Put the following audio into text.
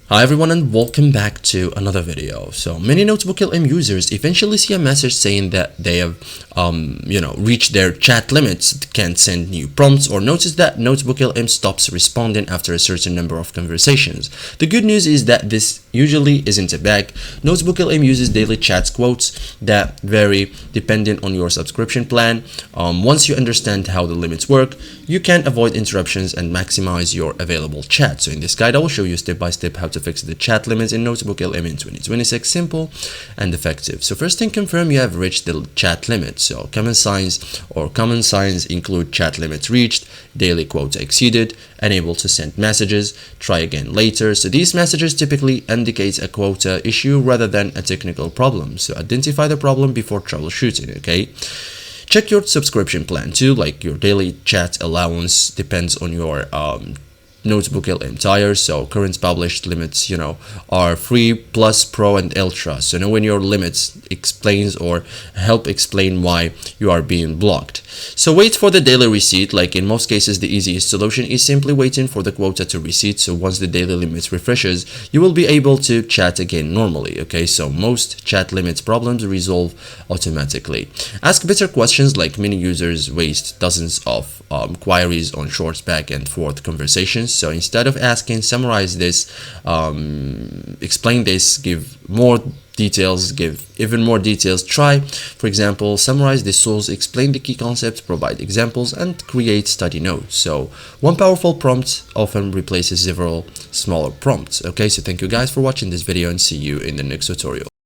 Hi everyone and welcome back to another video. So many NotebookLM users eventually see a message saying that they have reached their chat limits, can't send new prompts, or notice that NotebookLM stops responding after a certain number of conversations. The good news is that this usually isn't a bug. NotebookLM uses daily chats quotes that vary depending on your subscription plan. Once you understand how the limits work, you can avoid interruptions and maximize your available chat. So in this guide, I will show you step by step how to fix the chat limits in NotebookLM in 2026, simple and effective. So first thing, confirm you have reached the chat limit. So common signs include chat limits reached, daily quota exceeded, unable to send messages, try again later. So these messages typically indicate a quota issue rather than a technical problem. So identify the problem before troubleshooting, okay? Check your subscription plan too, like your daily chat allowance depends on your NotebookLM tiers. So current published limits are free, plus, pro, and ultra. So knowing your limits explains or help explain why you are being blocked. So wait for the daily receipt. Like in most cases, the easiest solution is simply waiting for the quota to receipt. So once the daily limit refreshes, you will be able to chat again normally. Okay, so most chat limits problems resolve automatically. Ask better questions. Like many users waste dozens of queries on short back and forth conversations. So instead of asking, summarize this, explain this, give more details, give even more details. Try, for example, summarize the source, explain the key concepts, provide examples, and create study notes. So one powerful prompt often replaces several smaller prompts. Okay, so thank you guys for watching this video and see you in the next tutorial.